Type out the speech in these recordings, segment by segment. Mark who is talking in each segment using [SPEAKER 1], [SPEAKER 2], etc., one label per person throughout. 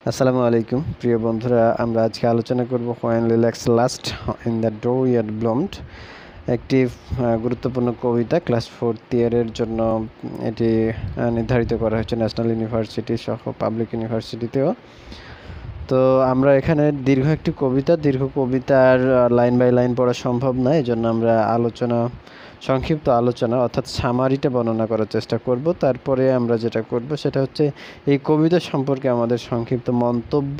[SPEAKER 1] আসসালামু আলাইকুম প্রিয় বন্ধুরা, আমরা আজকে আলোচনা করব হোয়েন লিল্যাক্স লাস্ট ইন দ্য ডোরইয়ার্ড ব্লুমড, একটি গুরুত্বপূর্ণ কবিতা। ক্লাস 4th ইয়ারের জন্য এটি নির্ধারিত করা হয়েছে ন্যাশনাল ইউনিভার্সিটি সহ পাবলিক ইউনিভার্সিটিতেও। তো আমরা এখানে দীর্ঘ কবিতার লাইন বাই লাইন পড়া সম্ভব নয়, এজন্য আমরা সংক্ষিপ্ত আলোচনা অর্থাৎ সামারিটা বর্ণনা করার চেষ্টা করব। তারপরে আমরা যেটা করব সেটা হচ্ছে এই কবিতা সম্পর্কে আমাদের সংক্ষিপ্ত মন্তব্য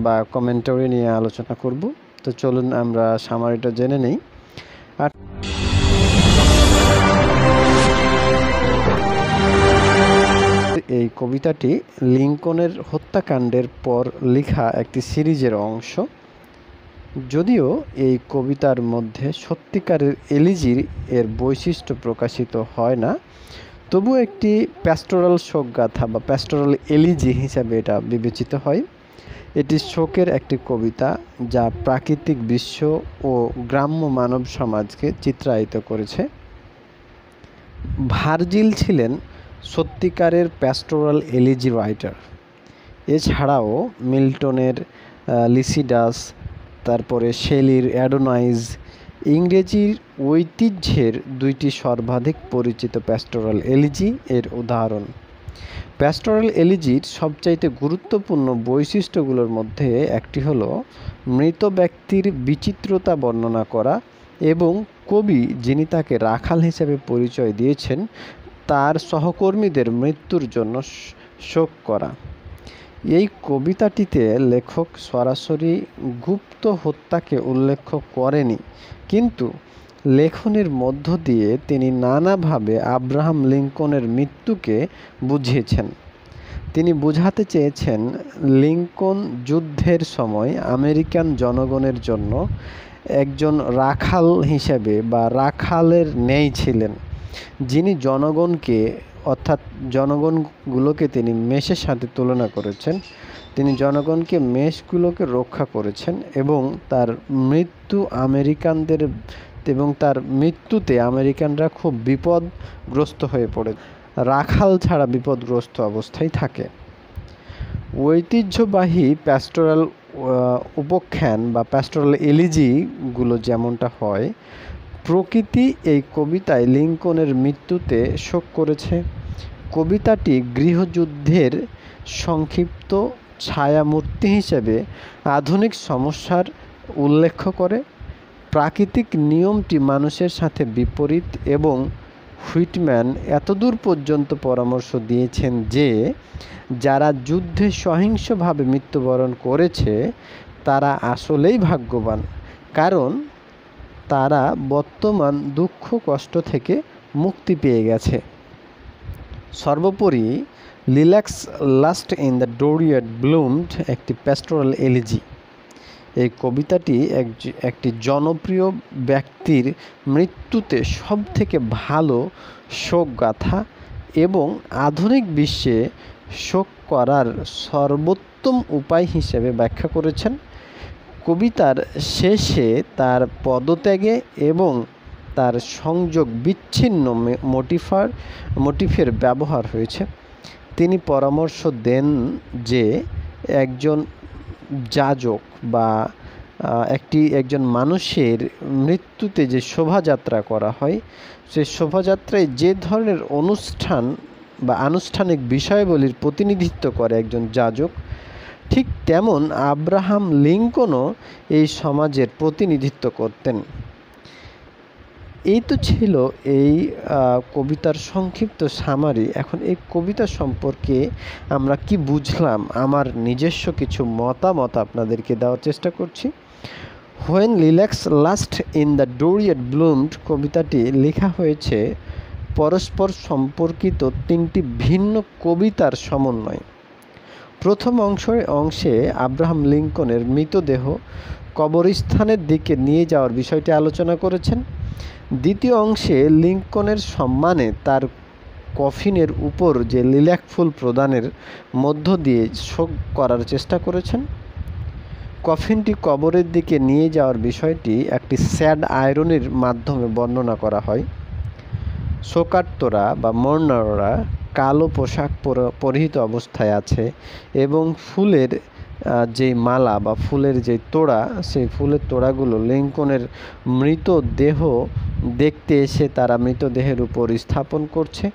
[SPEAKER 1] বা কমেন্টারি নিয়ে আলোচনা করব। তো চলুন আমরা সামারিটা জেনে নেই। এই কবিতাটি লিঙ্কনের হত্যাকাণ্ডের পর লেখা একটি সিরিজের অংশ। যদিও এই কবিতার মধ্যে সত্যিকারের এলিজি এর বৈশিষ্ট্য প্রকাশিত হয় না, তবু একটি প্যাস্টোরাল শোকগাথা বা প্যাস্টোরাল এলিজি হিসাবে এটা বিবেচিত হয়। এটি শোকের একটি কবিতা যা প্রাকৃতিক দৃশ্য ও গ্রাম্য মানব সমাজকে চিত্রায়িত করেছে। ভার্জিল ছিলেন সত্যিকারের প্যাস্টোরাল এলিজি রাইটার। এছাড়াও মিল্টনের লিসিডাস, তারপরে শেলির অ্যাডোনাইজ ইংরেজির ঐতিহ্যের দুইটি সর্বাধিক পরিচিত প্যাস্টোরাল এলিজি এর উদাহরণ। প্যাস্টোরাল এলিজির সবচাইতে গুরুত্বপূর্ণ বৈশিষ্ট্যগুলোর মধ্যে একটি হলো মৃত ব্যক্তির বিচিত্রতা বর্ণনা করা এবং কবি, যিনি তাকে রাখাল হিসেবে পরিচয় দিয়েছেন, তার সহকর্মীদের মৃত্যুর জন্য শোক করা। এই কবিতাটিতে লেখক সরাসরি গুপ্ত হত্যাকে উল্লেখ করেনি, কিন্তু লেখনের মধ্য দিয়ে তিনি নানাভাবে আব্রাহাম লিঙ্কনের মৃত্যুকে বুঝিয়েছেন। তিনি বোঝাতে চেয়েছেন লিঙ্কন যুদ্ধের সময় আমেরিকান জনগণের জন্য একজন রাখাল হিসেবে বা রাখালের ন্যায় ছিলেন, যিনি জনগণগুলোকে তিনি মেষের সাথে তুলনা করেছেন। তিনি জনগণকে মেষগুলোকে রক্ষা করেছেন এবং তার মৃত্যুতে আমেরিকানরা খুব বিপদগ্রস্ত হয়ে পড়ে, রাখাল ছাড়া বিপদগ্রস্ত অবস্থায় থাকে। ঐতিহ্যবাহী প্যাস্টোরাল উপাখ্যান বা প্যাস্টোরাল এলিজিগুলো যেমনটা হয়, প্রকৃতি এই কবিতায় লিঙ্কনের মৃত্যুতে শোক করেছে। কবিতাটি গৃহযুদ্ধের সংক্ষিপ্ত ছায়ামূর্তি হিসেবে আধুনিক সমস্যার উল্লেখ করে। প্রাকৃতিক নিয়মটি মানুষের সাথে বিপরীত এবং হুইটম্যান এতদূর পর্যন্ত পরামর্শ দিয়েছেন যে যারা যুদ্ধে সহিংসভাবে মৃত্যুবরণ করেছে তারা আসলেই ভাগ্যবান, কারণ তারা বর্তমান দুঃখ কষ্ট থেকে মুক্তি পেয়ে গেছে। সর্বোপরি লিল্যাক্স লাস্ট ইন দ্য ডোরিয়ার্ড ব্লুমড একটি প্যাস্টোরাল এলিজি। এই কবিতাটি একটি জনপ্রিয় ব্যক্তির মৃত্যুতে সবথেকে ভালো শোকগাথা এবং আধুনিক বিশ্বে শোক করার সর্বোত্তম উপায় হিসেবে ব্যাখ্যা করেছেন। কবিতার শেষে তার পদত্যাগে এবং তার সংযোগ বিচ্ছিন্ন মোটিফের ব্যবহার হয়েছে। তিনি পরামর্শ দেন যে একজন যাজক বা একজন মানুষের মৃত্যুতে যে শোভাযাত্রা করা হয়, সে শোভাযাত্রায় যে ধরনের অনুষ্ঠান বা আনুষ্ঠানিক বিষয়াবলীর প্রতিনিধিত্ব করে একজন যাজক, ঠিক তেমন আব্রাহাম লিঙ্কনও এই সমাজের প্রতিনিধিত্ব করতেন। এই তো ছিল এই কবিতার সংক্ষিপ্ত সামারি। এখন এই কবিতা সম্পর্কে আমরা কি বুঝলাম, আমার নিজস্ব কিছু মতামত আপনাদেরকে দেওয়ার চেষ্টা করছি। When লিল্যাক্স last in the dooryard ব্লুমড কবিতাটি লেখা হয়েছে পরস্পর সম্পর্কিত তিনটি ভিন্ন কবিতার সমন্বয়। প্রথম অংশে আব্রাহাম লিঙ্কনের মৃতদেহ কবরস্থানের দিকে নিয়ে যাওয়ার বিষয়টি আলোচনা করেছেন। দ্বিতীয় অংশে লিঙ্কনের সম্মানে তার কফিনের উপর যে লিল্যাক ফুল প্রদানের মধ্য দিয়ে শোক করার চেষ্টা করেছেন। কফিনটি কবরের দিকে নিয়ে যাওয়ার বিষয়টি একটি স্যাড আয়রনির মাধ্যমে বর্ণনা করা হয়। শোকার্তরা বা মর্নাররা কালো পোশাক পরিহিত অবস্থায় আছে এবং ফুলের যে মালা বা ফুলের যে তোড়া, সেই ফুলের তোড়াগুলো লিঙ্কনের মৃতদেহ দেখতে এসে তারা মৃতদেহের উপর স্থাপন করছে।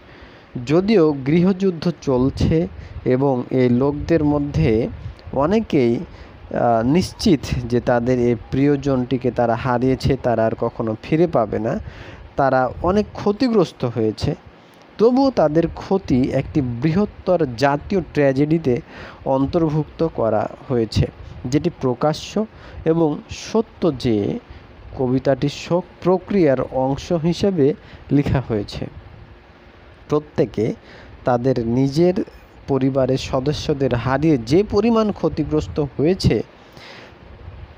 [SPEAKER 1] যদিও গৃহযুদ্ধ চলছে এবং এই লোকদের মধ্যে অনেকেই নিশ্চিত যে তাদের এই প্রিয়জনটিকে তারা হারিয়েছে, তারা আর কখনো ফিরে পাবে না, তারা অনেক ক্ষতিগ্রস্ত হয়েছে, তবুও তাদের ক্ষতি একটি বৃহত্তর জাতীয় ট্র্যাজেডিতে অন্তর্ভুক্ত করা হয়েছে, যেটি প্রকাশ্য এবং সত্য যে কবিতাটি শোক প্রক্রিয়ার অংশ হিসেবে লেখা হয়েছে। প্রত্যেকে তাদের নিজের পরিবারের সদস্যদের হারিয়ে যে পরিমাণ ক্ষতিগ্রস্ত হয়েছে,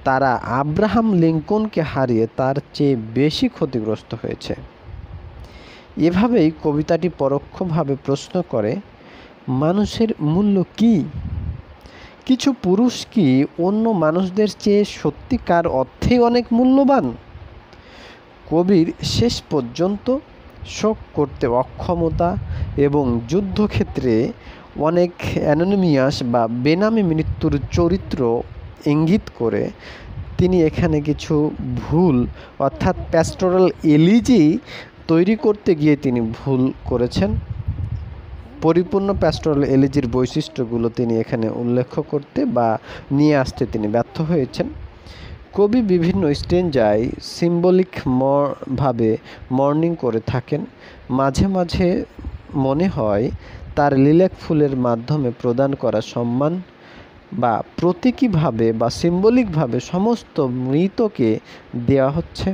[SPEAKER 1] তারা আব্রাহাম লিঙ্কনকে হারিয়ে তার চেয়ে বেশি ক্ষতিগ্রস্ত হয়েছে। এভাবেই কবিতাটি পরোক্ষভাবে প্রশ্ন করে, মানুষের মূল্য কী? কিছু পুরুষ কি অন্য মানুষদের চেয়ে সত্যিকার অর্থেই অনেক মূল্যবান? কবির শেষ পর্যন্ত শোক করতে অক্ষমতা এবং যুদ্ধক্ষেত্রে অনেক অ্যানোনিমিয়াস বা বেনামি মৃত্যুর চরিত্র ইঙ্গিত করে তিনি এখানে কিছু ভুল, অর্থাৎ প্যাস্টোরাল এলিজি তৈরি করতে গিয়ে তিনি ভুল করেছেন। পরিপূর্ণ প্যাস্টোরাল এলিজির বৈশিষ্ট্যগুলো তিনি এখানে উল্লেখ করতে বা নিয়ে আসতে তিনি ব্যর্থ হয়েছেন। কবি বিভিন্ন স্টেঞ্জায় সিম্বলিক ভাবে মর্নিং করে থাকেন। মাঝে মাঝে মনে হয় তার লিলাক ফুলের মাধ্যমে প্রদান করা সম্মান বা প্রতীকীভাবে বা সিম্বলিকভাবে সমস্ত মৃতকে দেওয়া হচ্ছে।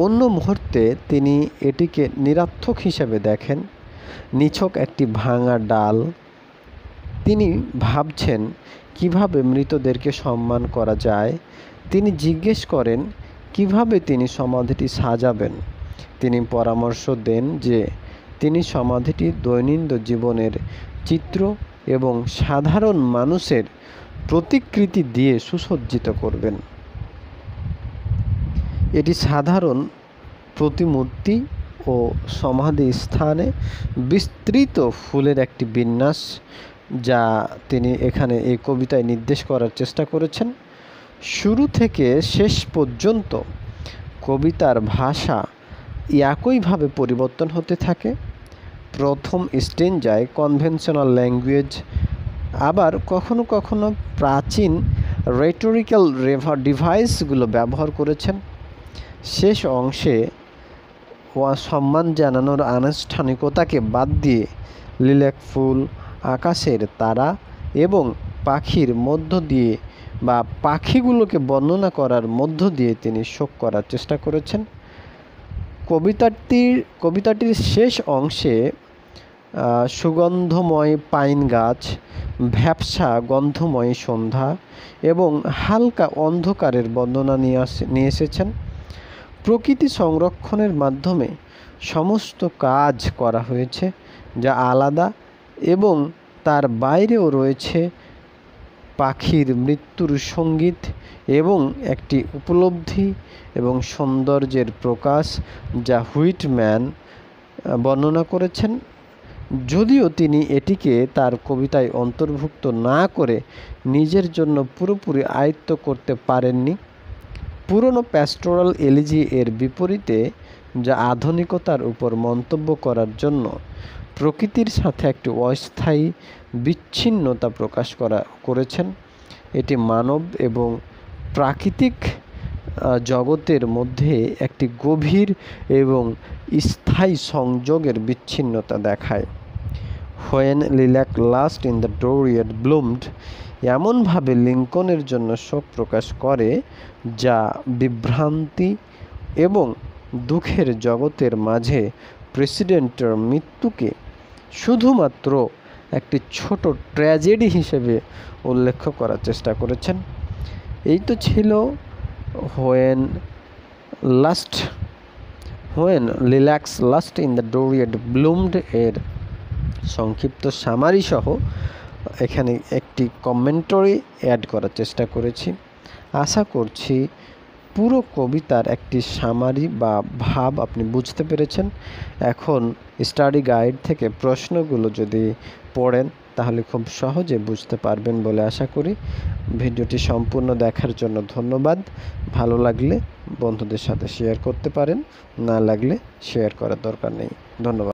[SPEAKER 1] অন্য মুহূর্তে তিনি এটিকে নিরর্থক হিসেবে দেখেন, নিছক একটি ভাঙা ডাল। তিনি ভাবছেন কিভাবে মৃতদেরকে সম্মান করা যায়। তিনি জিজ্ঞেস করেন কিভাবে তিনি সমাধিটি সাজাবেন। তিনি পরামর্শ দেন যে তিনি সমাধিটি দৈনন্দিন জীবনের চিত্র এবং সাধারণ মানুষের প্রতিকৃতি দিয়ে সুসজ্জিত করবেন। এটি সাধারণ প্রতিমূর্তি ও সমাধি স্থানে বিস্তৃত ফুলের একটি বিন্যাস, যা তিনি এখানে এই কবিতায় নির্দেশ করার চেষ্টা করেছেন। শুরু থেকে শেষ পর্যন্ত কবিতার ভাষা একইভাবে পরিবর্তন হতে থাকে। প্রথম স্টেঞ্জায় কনভেনশনাল ল্যাঙ্গুয়েজ, আবার কখনো কখনো প্রাচীন রেটোরিক্যাল ডিভাইসগুলো ব্যবহার করেছেন। শেষ অংশে সম্মান জানানোর আনুষ্ঠানিকতাকে বাদ দিয়ে লিলাক ফুল, আকাশের তারা এবং পাখির মধ্য দিয়ে বা পাখিগুলোকে বর্ণনা করার মধ্য দিয়ে তিনি শোক করার চেষ্টা করেছেন। কবিতাটির শেষ অংশে সুগন্ধময় পাইন গাছ, ভ্যাপসা গন্ধময় সন্ধ্যা এবং হালকা অন্ধকারের বর্ণনা নিয়ে এসেছেন। প্রকৃতি সংরক্ষণের মাধ্যমে সমস্ত কাজ করা হয়েছে যা আলাদা, এবং তার বাইরেও রয়েছে পাখির মৃত্যুর সঙ্গীত এবং একটি উপলব্ধি এবং সৌন্দর্যের প্রকাশ, যা হুইটম্যান বর্ণনা করেছেন। যদিও তিনি এটিকে তার কবিতায় অন্তর্ভুক্ত না করে নিজের জন্য পুরোপুরি আয়ত্ত করতে পারেননি। পুরনো প্যাস্টোরাল এলিজি এর বিপরীতে, যা আধুনিকতার উপর মন্তব্য করার জন্য প্রকৃতির সাথে একটি অস্থায়ী বিচ্ছিন্নতা প্রকাশ করেছেন, এটি মানব এবং প্রাকৃতিক জগতের মধ্যে একটি গভীর এবং স্থায়ী সংযোগের বিচ্ছিন্নতা দেখায়। When lilac last in the dooryard bloomed এমনভাবে লিঙ্কনের জন্য শোক প্রকাশ করে, যা বিভ্রান্তি এবং দুঃখের জগতের মাঝে প্রেসিডেন্টের মৃত্যুকে শুধুমাত্র একটি ছোট ট্র্যাজেডি হিসেবে উল্লেখ করার চেষ্টা করেছেন। এই তো ছিল when লিলাক্স last in the dooryard ব্লুমড এর সংক্ষিপ্ত সামারি সহ এখানে একটি কমেন্টারি অ্যাড করার চেষ্টা করেছি। আশা করছি পুরো কবিতার একটি সামারি বা ভাব আপনি বুঝতে পেরেছেন। এখন স্টাডি গাইড থেকে প্রশ্নগুলো যদি পড়েন তাহলে খুব সহজে বুঝতে পারবেন বলে আশা করি। ভিডিওটি সম্পূর্ণ দেখার জন্য ধন্যবাদ। ভালো লাগলে বন্ধুদের সাথে শেয়ার করতে পারেন, না লাগলে শেয়ার করার দরকার নেই। ধন্যবাদ।